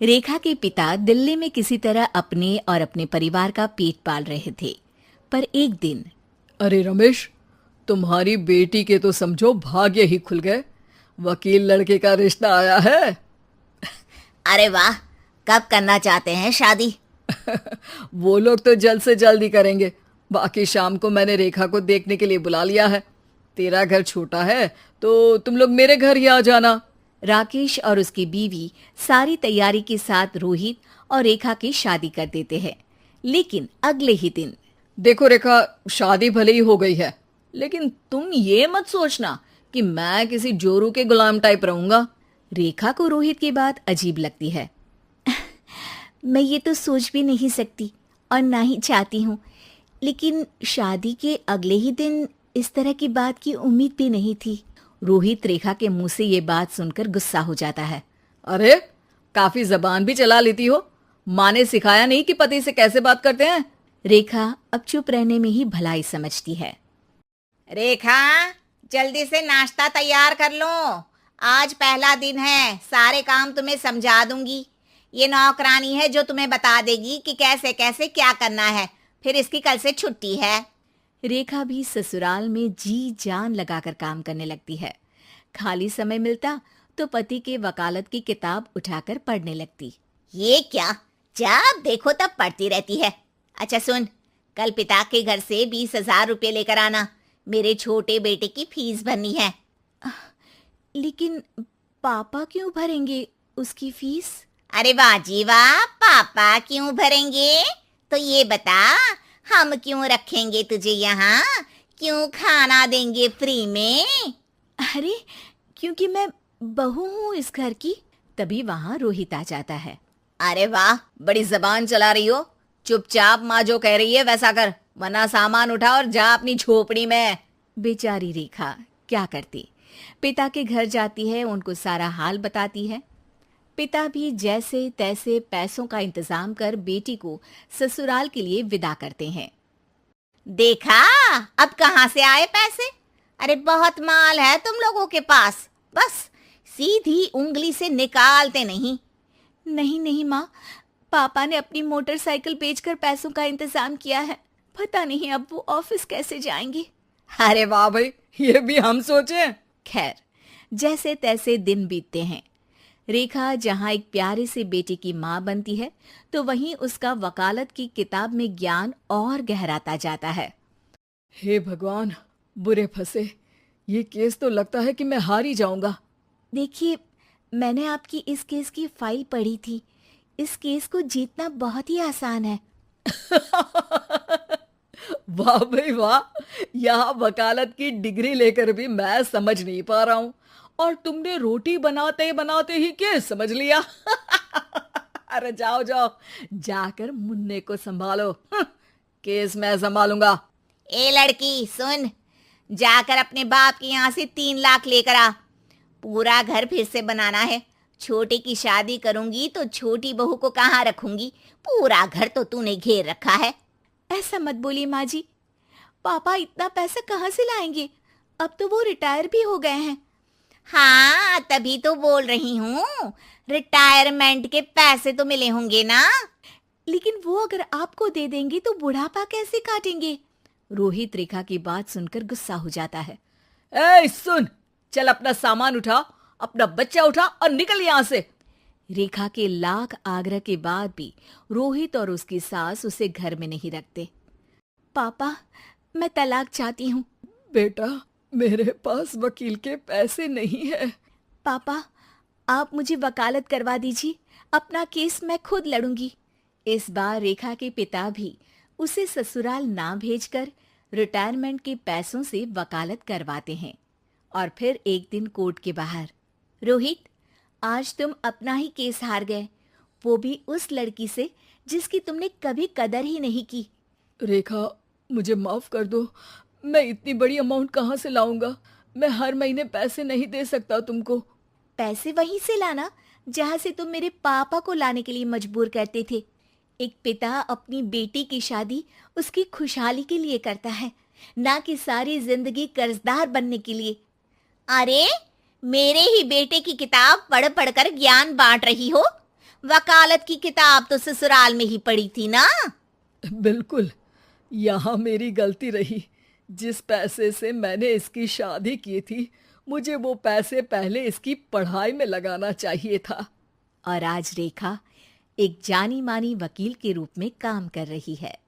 रेखा के पिता दिल्ली में किसी तरह अपने और अपने परिवार का पेट पाल रहे थे। पर एक दिन, अरे रमेश, तुम्हारी बेटी के तो समझो भाग्य ही खुल गए। वकील लड़के का रिश्ता आया है। अरे वाह, कब करना चाहते हैं शादी? वो लोग तो जल्द से जल्द ही करेंगे। बाकी शाम को मैंने रेखा को देखने के लिए बुला लिया है। तेरा घर छोटा है तो तुम लोग मेरे घर ही आ जाना। राकेश और उसकी बीवी सारी तैयारी के साथ रोहित और रेखा की शादी कर देते हैं। लेकिन अगले ही दिन, देखो रेखा, शादी भले ही हो गई है, लेकिन तुम ये मत सोचना कि मैं किसी जोरू के गुलाम टाइप रहूंगा। रेखा को रोहित की बात अजीब लगती है। मैं ये तो सोच भी नहीं सकती और ना ही चाहती हूँ, लेकिन शादी के अगले ही दिन इस तरह की बात की उम्मीद भी नहीं थी। रोहित रेखा के मुंह से ये बात सुनकर गुस्सा हो जाता है। अरे, काफी जबान भी चला लेती हो। माँ ने सिखाया नहीं कि पति से कैसे बात करते हैं? रेखा अब चुप रहने में ही भलाई समझती है। रेखा, जल्दी से नाश्ता तैयार कर लो। आज पहला दिन है, सारे काम तुम्हें समझा दूंगी। ये नौकरानी है जो तुम्हें बता देगी कि कैसे कैसे क्या करना है। फिर इसकी कल से छुट्टी है। रेखा भी ससुराल में जी जान लगाकर काम करने लगती है। खाली समय मिलता तो पति के वकालत की किताब उठाकर पढ़ने लगती। ये क्या, जब देखो तब पढ़ती रहती है। अच्छा सुन, कल पिता के घर से 20,000 रुपये लेकर आना। मेरे छोटे बेटे की फीस भरनी है। लेकिन पापा क्यों भरेंगे उसकी फीस? अरे वाह जी वाह, पापा क्यों भरेंगे? तो ये बता, हम क्यों रखेंगे तुझे यहाँ? क्यों खाना देंगे फ्री में? अरे, क्योंकि मैं बहू हूँ इस घर की। तभी वहाँ रोहित आ जाता है। अरे वाह, बड़ी जबान चला रही हो। चुपचाप माँ जो कह रही है वैसा कर, वरना सामान उठा और जा अपनी झोपड़ी में। बेचारी रेखा क्या करती, पिता के घर जाती है, उनको सारा हाल बताती है। पिता भी जैसे तैसे पैसों का इंतजाम कर बेटी को ससुराल के लिए विदा करते हैं। देखा, अब कहाँ से आए पैसे? अरे बहुत माल है तुम लोगों के पास, बस सीधी उंगली से निकालते नहीं। नहीं नहीं माँ, पापा ने अपनी मोटरसाइकिल बेचकर पैसों का इंतजाम किया है। पता नहीं अब वो ऑफिस कैसे जाएंगे। अरे वाह भाई, ये भी हम सोचे। खैर, जैसे तैसे दिन बीतते हैं। रेखा जहाँ एक प्यारे से बेटे की माँ बनती है, तो वहीं उसका वकालत की किताब में ज्ञान और गहराता जाता है। हे भगवान, बुरे फंसे। ये केस तो लगता है कि मैं हार ही जाऊंगा। देखिए, मैंने आपकी इस केस की फाइल पढ़ी थी। इस केस को जीतना बहुत ही आसान है। वाह भाई वाह, यहाँ वकालत की डिग्री लेकर भी मैं समझ नहीं पा रहा हूँ, और तुमने रोटी बनाते बनाते ही केस समझ लिया। अरे जाओ जाओ, जाकर मुन्ने को संभालो। केस मैं संभालूंगा। ए लड़की सुन, जाकर अपने बाप के यहाँ से 3 लाख लेकर आ। पूरा घर फिर से बनाना है। छोटे की शादी करूंगी तो छोटी बहू को कहाँ रखूंगी? पूरा घर तो तूने घेर रखा है। ऐसा मत बोलिए माँ जी, पापा इतना पैसा कहाँ से लाएंगे? अब तो वो रिटायर भी हो गए हैं। हाँ, तभी तो बोल रही हूँ, रिटायरमेंट के पैसे तो मिले होंगे ना। लेकिन वो अगर आपको दे देंगे तो बुढ़ापा कैसे काटेंगे? रोहित रेखा की बात सुनकर गुस्सा हो जाता है। ए सुन, चल अपना सामान उठा, अपना बच्चा उठा और निकल यहाँ से। रेखा के लाख आग्रह के बाद भी रोहित और उसकी सास उसे घर में नहीं रखते। पापा, मैं तलाक चाहती हूँ। बेटा, मेरे पास वकील के पैसे नहीं है। पापा, आप मुझे वकालत करवा दीजिए, अपना केस मैं खुद लड़ूंगी। इस बार रेखा के पिता भी उसे ससुराल ना भेजकर रिटायरमेंट के पैसों से वकालत करवाते हैं। और फिर एक दिन कोर्ट के बाहर, रोहित, आज तुम अपना ही केस हार गए, वो भी उस लड़की से जिसकी तुमने कभी कदर ही नहीं की। रेखा, मुझे माफ कर दो। मैं इतनी बड़ी अमाउंट कहाँ से लाऊंगा? मैं हर महीने पैसे नहीं दे सकता तुमको। पैसे वहीं से लाना जहाँ से तुम मेरे पापा को लाने के लिए मजबूर करते थे। एक पिता अपनी बेटी की शादी उसकी खुशहाली के लिए करता है, ना कि सारी जिंदगी कर्जदार बनने के लिए। अरे, मेरे ही बेटे की किताब पढ़ पढ़ कर ज्ञान बांट रही हो? वकालत की किताब तो ससुराल में ही पड़ी थी ना। बिल्कुल, यहाँ मेरी गलती रही। जिस पैसे से मैंने इसकी शादी की थी, मुझे वो पैसे पहले इसकी पढ़ाई में लगाना चाहिए था। और आज रेखा एक जानी मानी वकील के रूप में काम कर रही है।